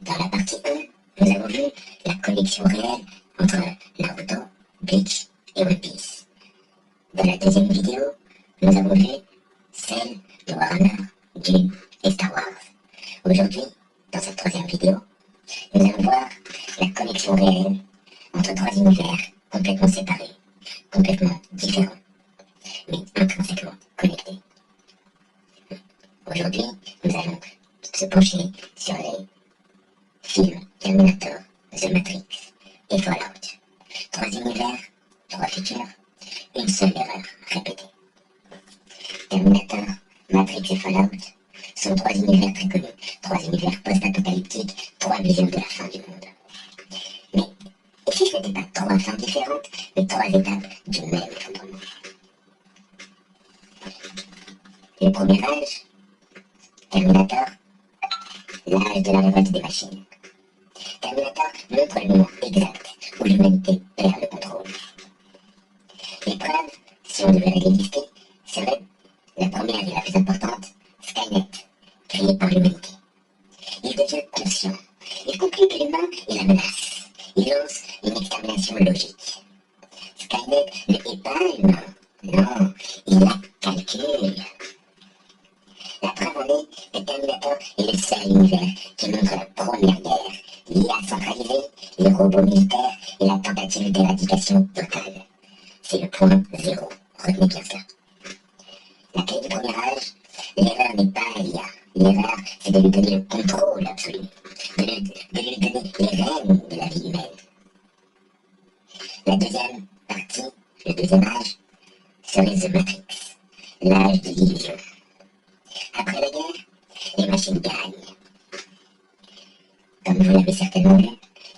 Dans la partie 1, nous avons vu la connexion réelle entre Naruto, Bleach et One Piece. Dans la deuxième vidéo, nous avons vu celle de Warhammer, Dune et Star Wars. Aujourd'hui, dans cette troisième vidéo, nous allons voir la connexion réelle entre trois univers complètement séparés, complètement différents, mais intrinsèquement connectés. Aujourd'hui, nous allons se pencher sur les films Terminator, The Matrix et Fallout. Trois univers, trois futurs, une seule erreur répétée. Terminator, Matrix et Fallout sont trois univers très connus, trois univers post-apocalyptiques, trois visions de la fin du monde. Mais, et si ce n'était pas trois fins différentes, mais trois étapes du même effondrement? Le premier âge, Terminator, l'âge de la révolte des machines. Terminator montre le moment exact où l'humanité perd le contrôle. L'épreuve, si on devait la délister, serait la première et la plus importante, Skynet, créée par l'humanité. Il devient conscient. Il conclut que l'humain est la menace. Il lance une extermination logique. Skynet ne hait pas l'humain. Non, il la calcule. La preuve en est que Terminator est le seul univers qui montre la première guerre, l'IA centralisée, les robots militaires et la tentative d'éradication totale. C'est le point zéro. Retenez bien ça. La clé du premier âge, l'erreur n'est pas à l'IA. L'erreur, c'est de lui donner le contrôle absolu, de lui donner les rênes de la vie humaine. La deuxième partie, le deuxième âge, serait The Matrix, l'âge de l'illusion. Après la guerre, les machines gagnent. Comme vous l'avez certainement vu,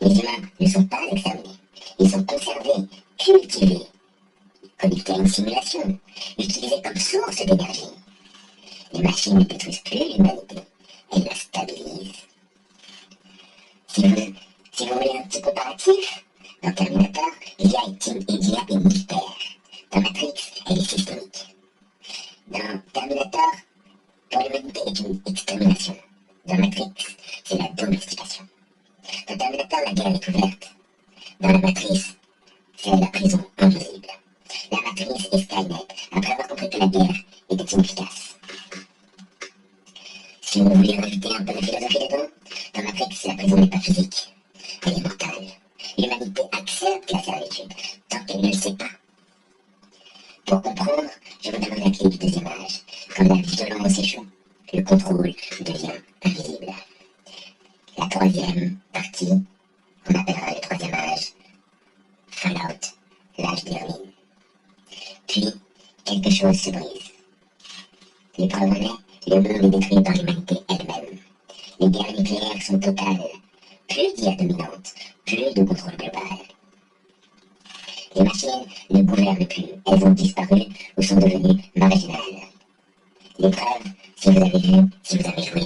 les humains ne sont pas exterminés. Ils sont conservés, cultivés, connectés à une simulation, utilisés comme source d'énergie. Les machines ne détruisent plus l'humanité, elles la stabilisent. Si vous voulez un petit comparatif, dans Terminator, l'IA est militaire. Dans Matrix, elle est systémique. Dans Terminator, pour l'humanité est une extermination. Dans Matrix, c'est la domestication. Dans Terminator, la guerre est ouverte. Dans la matrice, c'est la prison invisible. La matrice est Skynet, après avoir compris que la guerre était inefficace. Si vous voulez rajouter un peu de philosophie dedans, dans Matrix, la prison n'est pas physique, elle est mentale. L'humanité accepte la servitude, tant qu'elle ne le sait pas. Pour comprendre, je vous donne la clé du deuxième âge. Quand la violence échoue, le contrôle devient invisible. La troisième partie, on appellera le troisième âge Fallout, l'âge des ruines. Puis, quelque chose se brise. L'épreuve en est, le monde est détruit par l'humanité elle-même. Les guerres nucléaires sont totales. Plus d'IA dominante, plus de contrôle global. Les machines ne gouvernent plus, elles ont disparu ou sont devenues marginales. L'épreuve, si vous avez vu, si vous avez joué,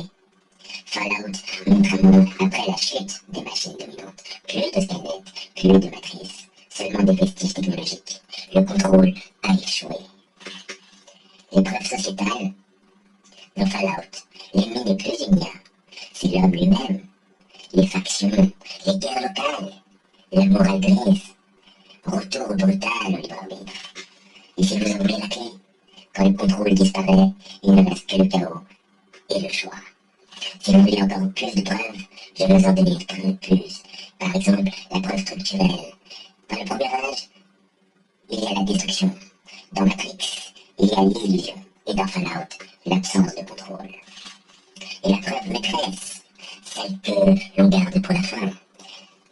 Fallout montre un monde après la chute des machines dominantes. Plus de Skynet, plus de matrice, seulement des vestiges technologiques. Le contrôle a échoué. L'épreuve sociétale, dans Fallout, l'ennemi n'est plus une IA, c'est l'homme lui-même. Les factions, les guerres locales, la morale grise, retour brutal au libre arbitre. Et si vous ouvrez la clé, quand le contrôle disparaît, il ne reste que le chaos et le choix. Si vous voulez encore plus de preuves, je vais vous en donner plus. Par exemple, la preuve structurelle. Dans le premier âge, il y a la destruction. Dans Matrix, il y a l'illusion. Et dans Fallout, l'absence de contrôle. Et la preuve maîtresse, celle que l'on garde pour la fin,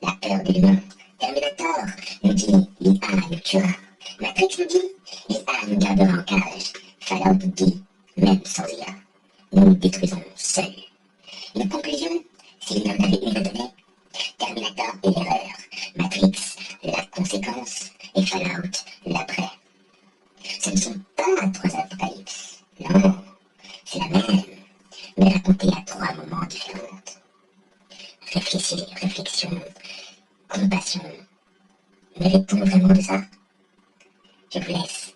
la peur de l'humain. Terminator nous dit l'IA nous tuera. Matrix nous dit l'IA nous gardera en cage. Fallout dit même sans IA, nous nous détruisons seuls. Une conclusion, s'il y en avait une à donner, Terminator est l'erreur, Matrix la conséquence et Fallout l'après. Ce ne sont pas trois apocalypses, non, c'est la même, mais racontée à trois moments différents. Réfléchissez, réflexion, compassion. Mérite-t-on vraiment de ça? Je vous laisse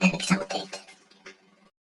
avec ça en tête.